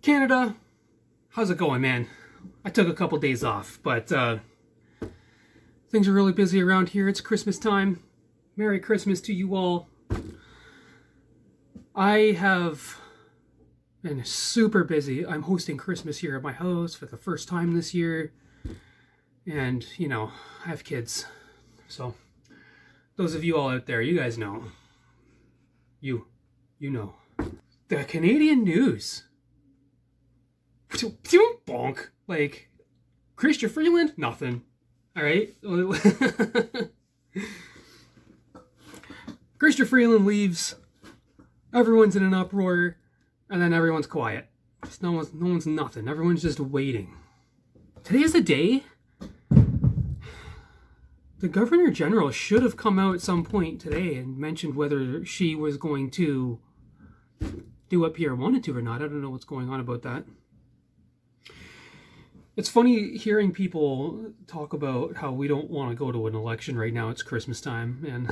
Canada, how's it going, man? I took a couple days off, but things are really busy around here. It's Christmas time. Merry Christmas to you all. I have been super busy. I'm hosting Christmas here at my house for the first time this year. And, you know, I have kids. So, those of you all out there, you guys know. You know. The Canadian news. Bonk. Like, Chrystia Freeland? Nothing. Alright? Chrystia Freeland leaves. Everyone's in an uproar. And then everyone's quiet. Just no one's nothing. Everyone's just waiting. Today is the day. The Governor General should have come out at some point today and mentioned whether she was going to do what Pierre wanted to or not. I don't know what's going on about that. It's funny hearing people talk about how we don't want to go to an election right now. It's Christmas time, and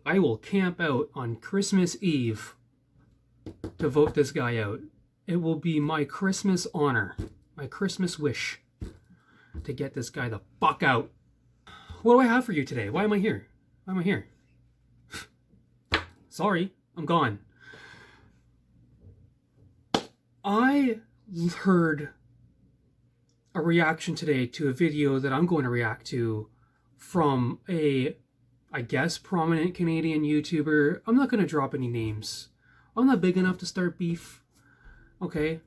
I will camp out on Christmas Eve to vote this guy out. It will be my Christmas honor, my Christmas wish to get this guy the fuck out. What do I have for you today? Why am I here? Why am I here? Sorry, I'm gone. I heard a reaction today to a video that I'm going to react to from a, I guess, prominent Canadian YouTuber. I'm not going to drop any names. I'm not big enough to start beef. Okay?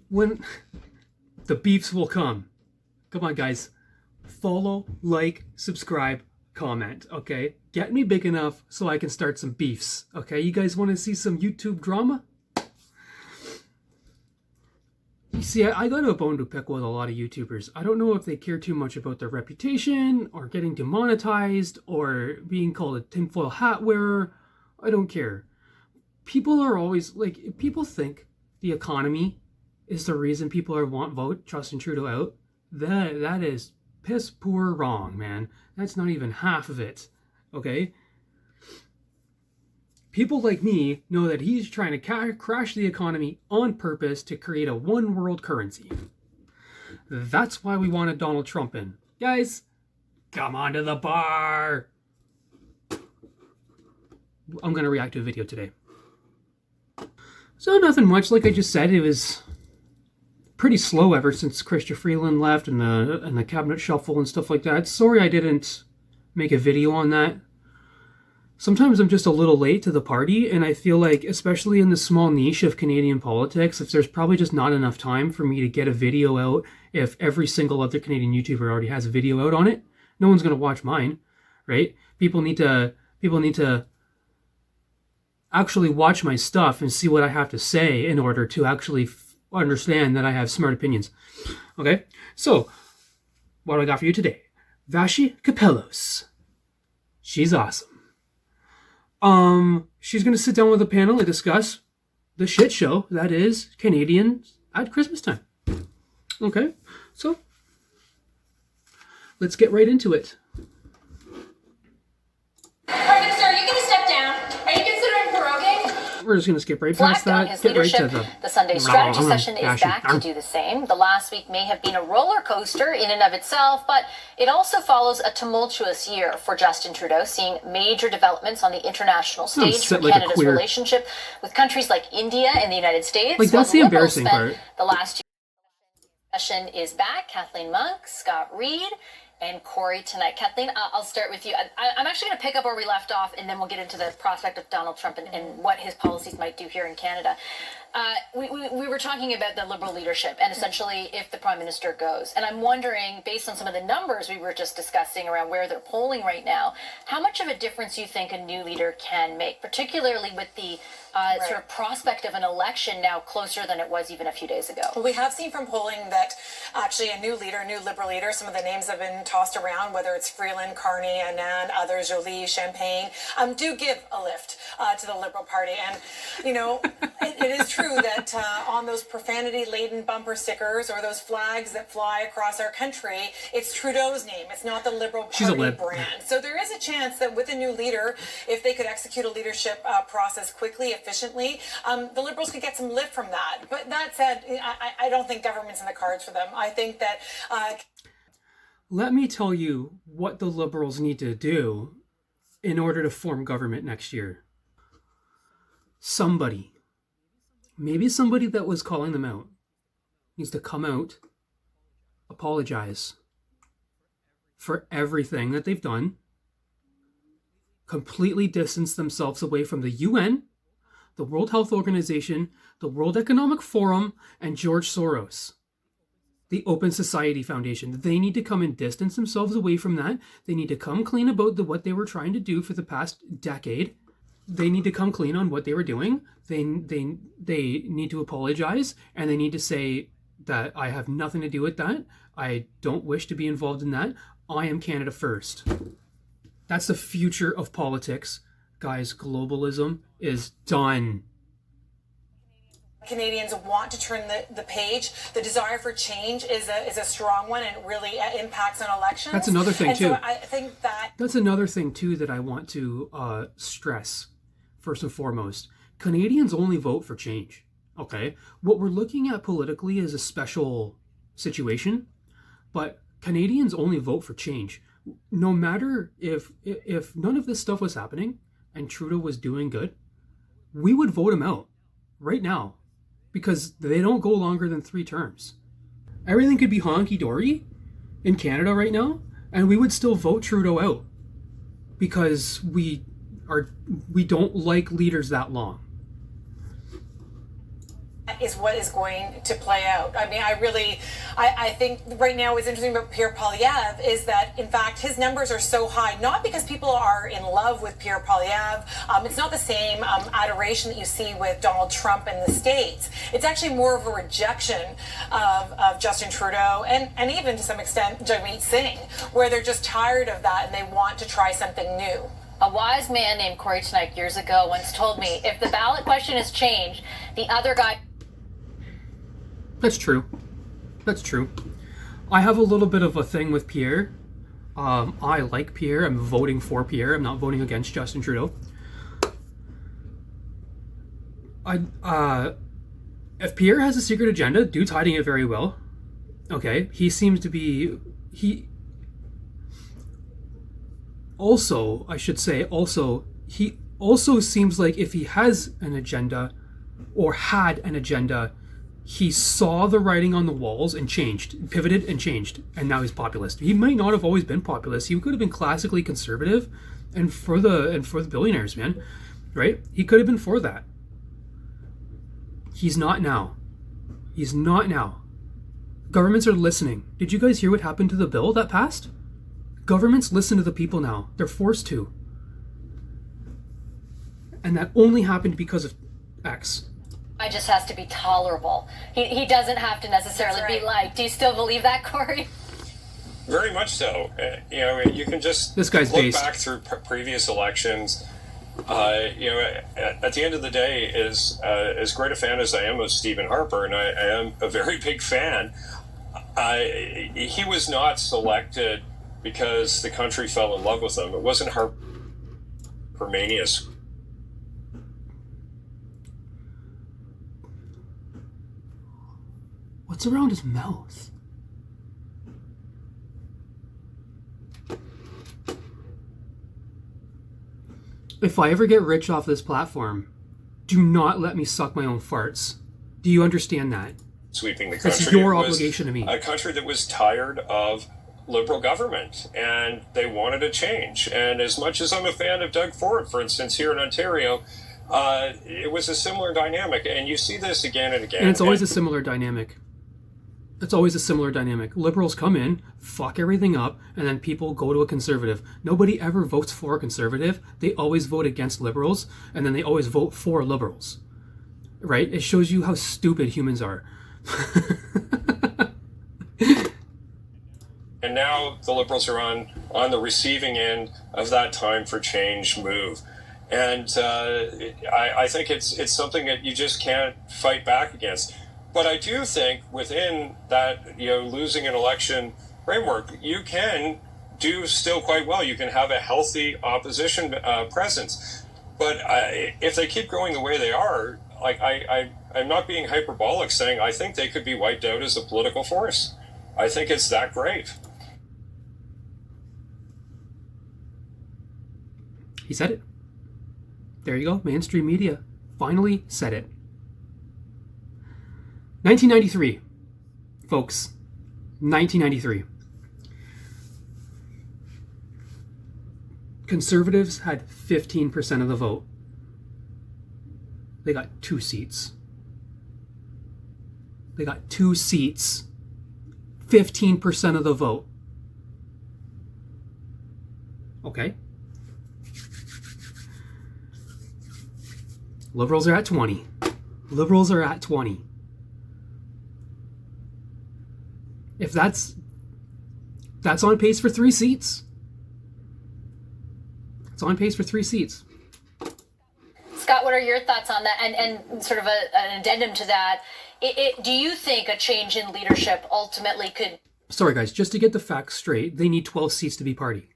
When the beefs will come. Come on, guys. Follow, like, subscribe, comment, okay? Get me big enough so I can start some beefs, okay? You guys want to see some YouTube drama? You see, I got a bone to pick with a lot of YouTubers. I don't know if they care too much about their reputation or getting demonetized or being called a tinfoil hat wearer. I don't care. People are always, like, people think the economy is the reason people want vote Justin Trudeau out. That is piss poor wrong, man. That's not even half of it, okay? People like me know that he's trying to crash the economy on purpose to create a one world currency. That's why we wanted Donald Trump in. Guys, come on to the bar. I'm going to react to a video today. So nothing much. Like I just said, it was pretty slow ever since Chrystia Freeland left and the cabinet shuffle and stuff like that. Sorry I didn't make a video on that. Sometimes I'm just a little late to the party, and I feel like, especially in the small niche of Canadian politics, if there's probably just not enough time for me to get a video out, if every single other Canadian YouTuber already has a video out on it, no one's going to watch mine, right? People need to actually watch my stuff and see what I have to say in order to actually understand that I have smart opinions. Okay, so what do I got for you today? Vassy Capellos. She's awesome. She's gonna sit down with a panel and discuss the shit show that is Canadians at Christmas time. Okay, so let's get right into it. Prime Minister, are you gonna step down? Are you considering proroguing? We're just gonna skip right past that. Get right to the Sunday strategy session is back to do the same. The last week may have been a roller coaster in and of itself, but it also follows a tumultuous year for Justin Trudeau, seeing major developments on the international stage for Canada's relationship with countries like India and the United States. Like, that's the embarrassing part. The last session is back. Kathleen Monk, Scott Reid, and Corey tonight. Kathleen, I'll start with you. I'm actually going to pick up where we left off, and then we'll get into the prospect of Donald Trump and what his policies might do here in Canada. We were talking about the Liberal leadership and essentially if the Prime Minister goes. And I'm wondering, based on some of the numbers we were just discussing around where they're polling right now, how much of a difference you think a new leader can make, particularly with the sort of prospect of an election now closer than it was even a few days ago? Well, we have seen from polling that actually a new leader, a new Liberal leader, some of the names have been tossed around, whether it's Freeland, Carney, Anand, others, Jolie, Champagne, do give a lift to the Liberal Party. And you know, it is true that on those profanity-laden bumper stickers or those flags that fly across our country, it's Trudeau's name. It's not the Liberal Party brand. So there is a chance that with a new leader, if they could execute a leadership process quickly, efficiently, the Liberals could get some lift from that. But that said, I don't think government's in the cards for them. I think that... Let me tell you what the Liberals need to do in order to form government next year. Somebody, maybe somebody that was calling them out, needs to come out, apologize for everything that they've done, completely distance themselves away from the UN, the World Health Organization, the World Economic Forum, and George Soros, the Open Society Foundation. They need to come and distance themselves away from that. They need to come clean about what they were trying to do for the past decade. They need to come clean on what they were doing. They need to apologize, and they need to say that I have nothing to do with that. I don't wish to be involved in that. I am Canada first. That's the future of politics. Guys, globalism is done. Canadians want to turn the page. The desire for change is a strong one, and it really impacts on elections. That's another thing, too. So I think that's another thing, too, that I want to stress, first and foremost. Canadians only vote for change, okay? What we're looking at politically is a special situation, but Canadians only vote for change. No matter if none of this stuff was happening and Trudeau was doing good, we would vote him out right now, because they don't go longer than 3 terms. Everything could be honky-dory in Canada right now, and we would still vote Trudeau out because we don't like leaders that long. Is what is going to play out. I mean, I think right now what's interesting about Pierre Poilievre is that, in fact, his numbers are so high, not because people are in love with Pierre Poilievre. It's not the same adoration that you see with Donald Trump in the States. It's actually more of a rejection of Justin Trudeau and even to some extent Jagmeet Singh, where they're just tired of that and they want to try something new. A wise man named Corey Tonight years ago once told me, if the ballot question is changed, the other guy... That's true. That's true. I have a little bit of a thing with Pierre. I like Pierre. I'm voting for Pierre. I'm not voting against Justin Trudeau. If Pierre has a secret agenda, dude's hiding it very well. Okay, he seems to be... He also seems like if he has an agenda or had an agenda, he saw the writing on the walls and changed, pivoted and changed, and now he's populist. He might not have always been populist. He could have been classically conservative and for the billionaires, man. Right? He could have been for that. He's not now. He's not now. Governments are listening. Did you guys hear what happened to the bill that passed? Governments listen to the people now. They're forced to. And that only happened because of X. It just has to be tolerable. He doesn't have to necessarily be liked. Do you still believe that, Corey? Very much so. You can just this guy's look based. back through previous elections. At the end of the day, as great a fan as I am of Stephen Harper, and I am a very big fan, he was not selected because the country fell in love with him. It wasn't Harpermanius. What's around his mouth? If I ever get rich off this platform, do not let me suck my own farts. Do you understand that? Sweeping the country. That's your obligation to me. A country that was tired of Liberal government, and they wanted a change. And as much as I'm a fan of Doug Ford, for instance, here in Ontario, it was a similar dynamic. And you see this again and again. And it's always a similar dynamic. It's always a similar dynamic. Liberals come in, fuck everything up, and then people go to a conservative. Nobody ever votes for a conservative. They always vote against liberals, and then they always vote for liberals. Right? It shows you how stupid humans are. And now the Liberals are on the receiving end of that time for change move. And I think it's something that you just can't fight back against. But I do think within that, losing an election framework, you can do still quite well. You can have a healthy opposition presence. But if they keep going the way they are, like I'm not being hyperbolic saying I think they could be wiped out as a political force. I think it's that grave. He said it. There you go. Mainstream media finally said it. 1993. Folks. 1993. Conservatives had 15% of the vote. They got 2 seats. They got 2 seats. 15% of the vote. Okay. Liberals are at 20. Liberals are at 20. If that's on pace for 3 seats. It's on pace for 3 seats. Scott, what are your thoughts on that? And sort of an addendum to that, do you think a change in leadership ultimately could... Sorry, guys, just to get the facts straight, they need 12 seats to be party.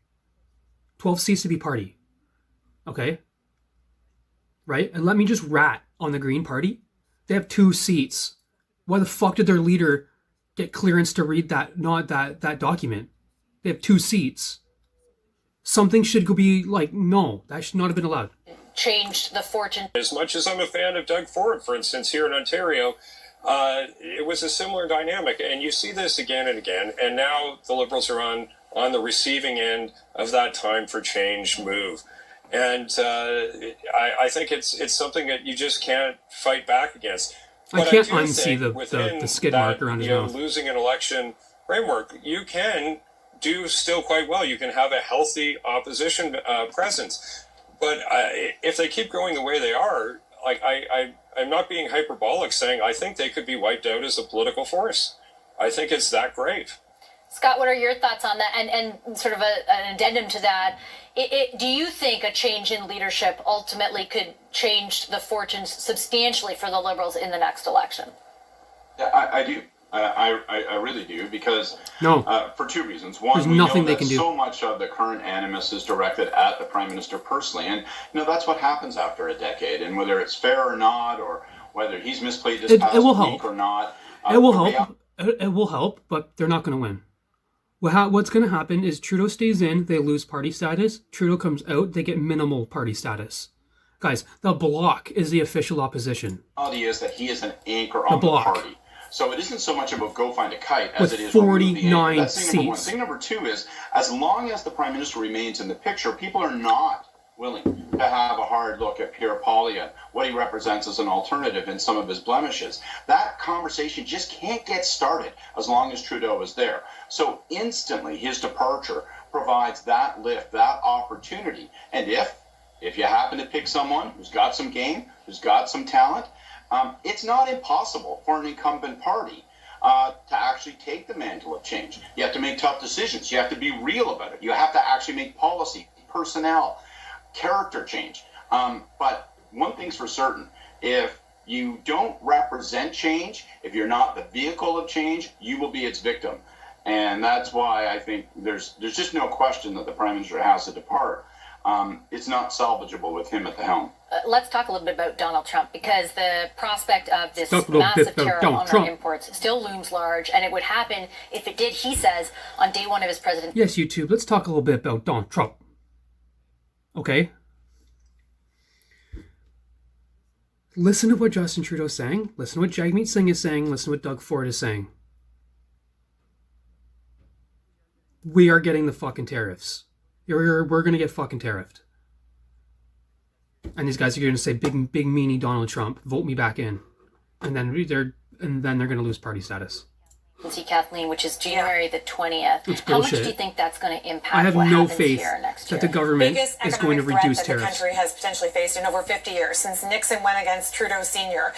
12 seats to be party. Okay? Right? And let me just rat on the Green Party. They have 2 seats. Why the fuck did their leader get clearance to read that document? They have 2 seats. Something should be like, no, that should not have been allowed. Changed the fortune. As much as I'm a fan of Doug Ford, for instance, here in Ontario, it was a similar dynamic. And you see this again and again. And now the Liberals are on the receiving end of that time for change move. And I think it's something that you just can't fight back against. But I can't unsee the skid mark around his mouth. Losing an election framework, you can do still quite well. You can have a healthy opposition presence. But if they keep going the way they are, like I'm not being hyperbolic saying I think they could be wiped out as a political force. I think it's that grave. Scott, what are your thoughts on that? And sort of an addendum to that, do you think a change in leadership ultimately could change the fortunes substantially for the Liberals in the next election? Yeah, I do. I really do, because for 2 reasons. One, there's we nothing know they that can do. So much of the current animus is directed at the Prime Minister personally, and that's what happens after a decade. And whether it's fair or not, or whether he's misplayed this past week or not, it will help. It will help, but they're not going to win. What's going to happen is Trudeau stays in, they lose party status. Trudeau comes out, they get minimal party status. Guys, the Bloc is the official opposition. The reality is that he is an anchor on the party. So it isn't so much about go find a kite as with it is 49 That's thing number one. seats. Thing number 2 is, as long as the Prime Minister remains in the picture, people are not willing to have a hard look at Pierre, what he represents as an alternative in some of his blemishes. That conversation just can't get started as long as Trudeau is there. So instantly his departure provides that lift, that opportunity. And if you happen to pick someone who's got some game, who's got some talent, it's not impossible for an incumbent party to actually take the mantle of change. You have to make tough decisions. You have to be real about it. You have to actually make policy, personnel, character change. But one thing's for certain, if you don't represent change, if you're not the vehicle of change, you will be its victim. And that's why I think there's just no question that the Prime Minister has to depart. It's not salvageable with him at the helm. Let's talk a little bit about Donald Trump, because the prospect of this massive tariff on our imports still looms large, and it would happen if it did, he says, on day 1 of his presidency. Yes, YouTube, let's talk a little bit about Donald Trump. Okay? Listen to what Justin Trudeau is saying. Listen to what Jagmeet Singh is saying. Listen to what Doug Ford is saying. We are getting the fucking tariffs. We're going to get fucking tariffed. And these guys are going to say, big meanie Donald Trump, vote me back in. And then they're going to lose party status. Kathleen, which is January the 20th. It's How much bullshit. do you think that's going to impact I have what no happens faith here next that year? the government Biggest is going to economic threat reduce that the tariffs. country has potentially faced in over 50 years since Nixon went against Trudeau Sr.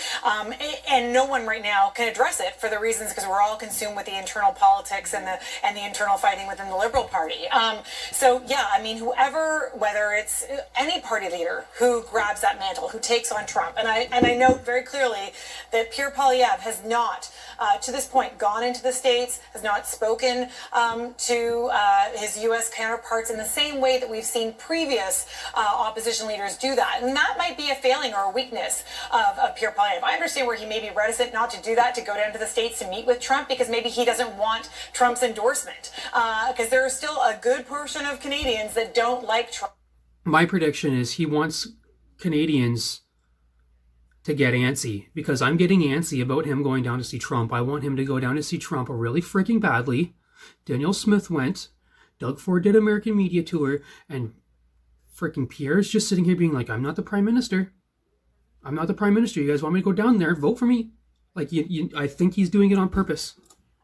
And no one right now can address it for the reasons because we're all consumed with the internal politics and the internal fighting within the Liberal Party. So yeah, I mean, whoever, whether it's any party leader who grabs that mantle, who takes on Trump, and I note very clearly that Pierre Poilievre has not, to this point, gone into the States, has not spoken to his U.S. counterparts in the same way that we've seen previous opposition leaders do that. And that might be a failing or a weakness of Pierre Poilievre. I understand where he may be reticent not to do that, to go down to the States to meet with Trump, because maybe he doesn't want Trump's endorsement. Because there are still a good portion of Canadians that don't like Trump. My prediction is he wants Canadians to get antsy, because I'm getting antsy about him going down to see Trump. I want him to go down to see Trump really freaking badly. Danielle Smith went. Doug Ford did American Media Tour, and freaking Pierre's just sitting here being like, I'm not the prime minister. I'm not the prime minister. You guys want me to go down there? Vote for me. Like, I think he's doing it on purpose.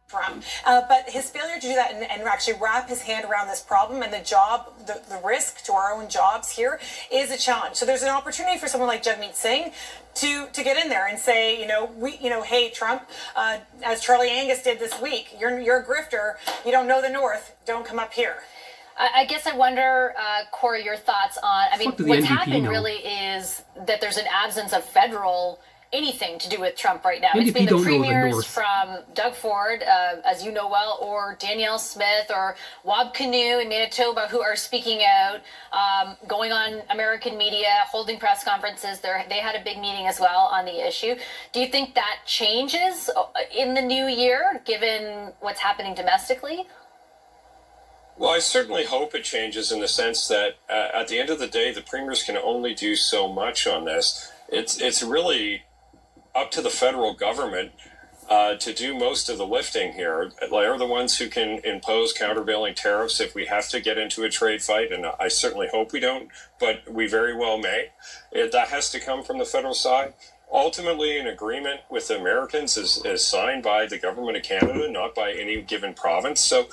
Trump. But his failure to do that and actually wrap his hand around this problem and the risk to our own jobs here is a challenge. So there's an opportunity for someone like Jagmeet Singh to get in there and say, hey, Trump, as Charlie Angus did this week, you're a grifter. You don't know the North. Don't come up here. I guess I wonder, Corey, your thoughts on, I mean, Fuck, what's NDP happened know? really is that there's an absence of federal anything to do with Trump right now. NDP It's been the don't know the premiers North. from Doug Ford, as you know well, or Danielle Smith, or Wab Canoe in Manitoba, who are speaking out, going on American media, holding press conferences. They had a big meeting as well on the issue. Do you think that changes in the new year, given what's happening domestically? Well, I certainly hope it changes in the sense that at the end of the day, the premiers can only do so much on this. It's really up to the federal government to do most of the lifting here. They're the ones who can impose countervailing tariffs if we have to get into a trade fight, and I certainly hope we don't, but we very well may. That has to come from the federal side. Ultimately, an agreement with the Americans is signed by the government of Canada, not by any given province. So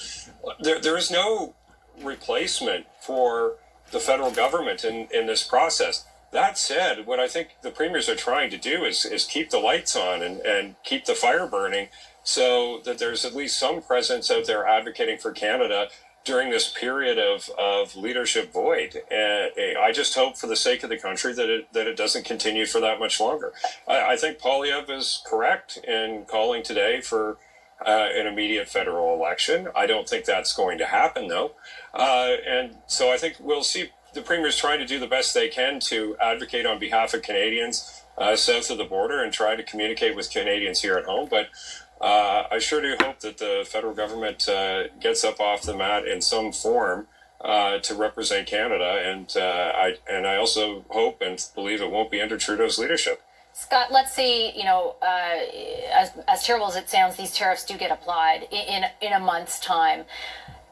there is no replacement for the federal government in this process. That said, what I think the premiers are trying to do is keep the lights on and keep the fire burning so that there's at least some presence out there advocating for Canada during this period of leadership void. And I just hope for the sake of the country that it doesn't continue for that much longer. I think Poilievre is correct in calling today for an immediate federal election. I don't think that's going to happen, though. And so I think we'll see the premier's trying to do the best they can to advocate on behalf of Canadians south of the border and try to communicate with Canadians here at home. But I sure do hope that the federal government gets up off the mat in some form to represent Canada. And I also hope and believe it won't be under Trudeau's leadership. Scott, let's say, as terrible as it sounds, these tariffs do get applied in a month's time.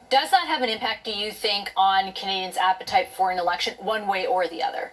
Does that have an impact, do you think, on Canadians' appetite for an election, one way or the other?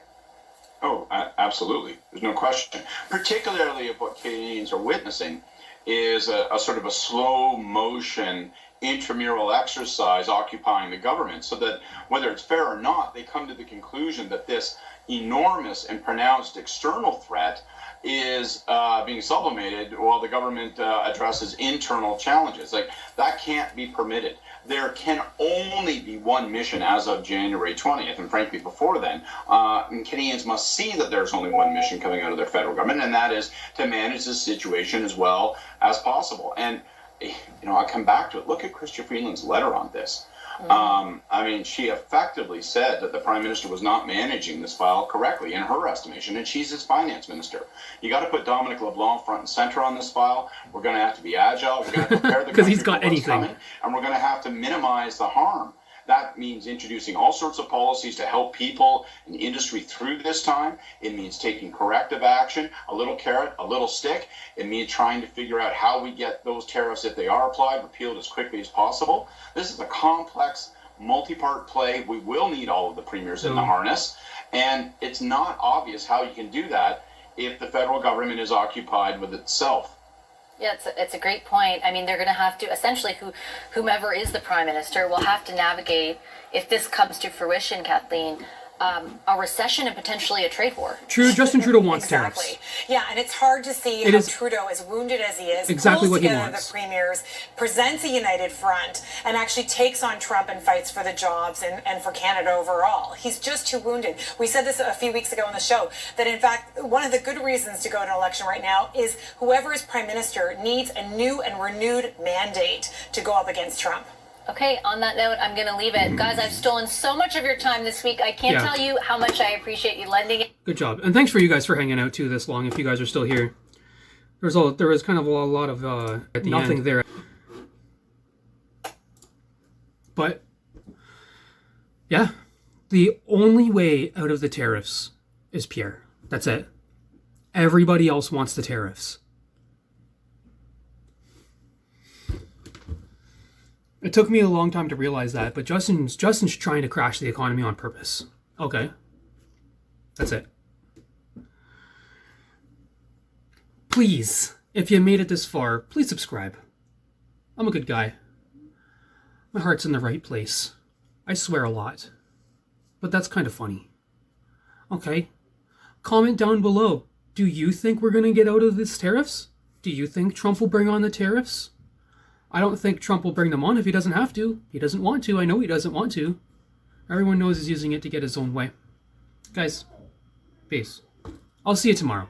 Oh, absolutely. There's no question. Particularly if what Canadians are witnessing is a sort of a slow motion intramural exercise occupying the government, so that whether it's fair or not, they come to the conclusion that this enormous and pronounced external threat is being sublimated while the government addresses internal challenges. Like, that can't be permitted. There can only be one mission as of January 20th, and frankly before then, and Canadians must see that there's only one mission coming out of their federal government, and that is to manage this situation as well as possible. And I come back to it. Look at Chrystia Freeland's letter on this. She effectively said that the Prime Minister was not managing this file correctly in her estimation, and she's his finance minister. You got to put Dominic LeBlanc front and center on this file. We're going to have to be agile. We're going to prepare the country he's got for what's anything. coming, and we're going to have to minimize the harm. That means introducing all sorts of policies to help people and industry through this time. It means taking corrective action, a little carrot, a little stick. It means trying to figure out how we get those tariffs, if they are applied, repealed as quickly as possible. This is a complex, multi-part play. We will need all of the premiers in the harness. And it's not obvious how you can do that if the federal government is occupied with itself. Yeah, it's a great point. I mean, they're going to have to, essentially, whomever is the prime minister will have to navigate, if this comes to fruition, Kathleen, a recession and potentially a trade war. Justin Trudeau wants Exactly. tariffs. Yeah, and it's hard to see how Trudeau, as wounded as he is, exactly pulls what he together wants. the premiers, presents a united front, and actually takes on Trump and fights for the jobs and for Canada overall. He's just too wounded. We said this a few weeks ago on the show, that in fact, one of the good reasons to go to an election right now is whoever is prime minister needs a new and renewed mandate to go up against Trump. Okay, on that note, I'm going to leave it. Guys, I've stolen so much of your time this week. I can't tell you how much I appreciate you lending it. Good job. And thanks for you guys for hanging out too this long, if you guys are still here. There was kind of a lot of at the nothing end there. But yeah, the only way out of the tariffs is Pierre. That's it. Everybody else wants the tariffs. It took me a long time to realize that, but Justin's trying to crash the economy on purpose. Okay. That's it. Please, if you made it this far, please subscribe. I'm a good guy. My heart's in the right place. I swear a lot. But that's kind of funny. Okay. Comment down below. Do you think we're going to get out of these tariffs? Do you think Trump will bring on the tariffs? I don't think Trump will bring them on if he doesn't have to. He doesn't want to. I know he doesn't want to. Everyone knows he's using it to get his own way. Guys, peace. I'll see you tomorrow.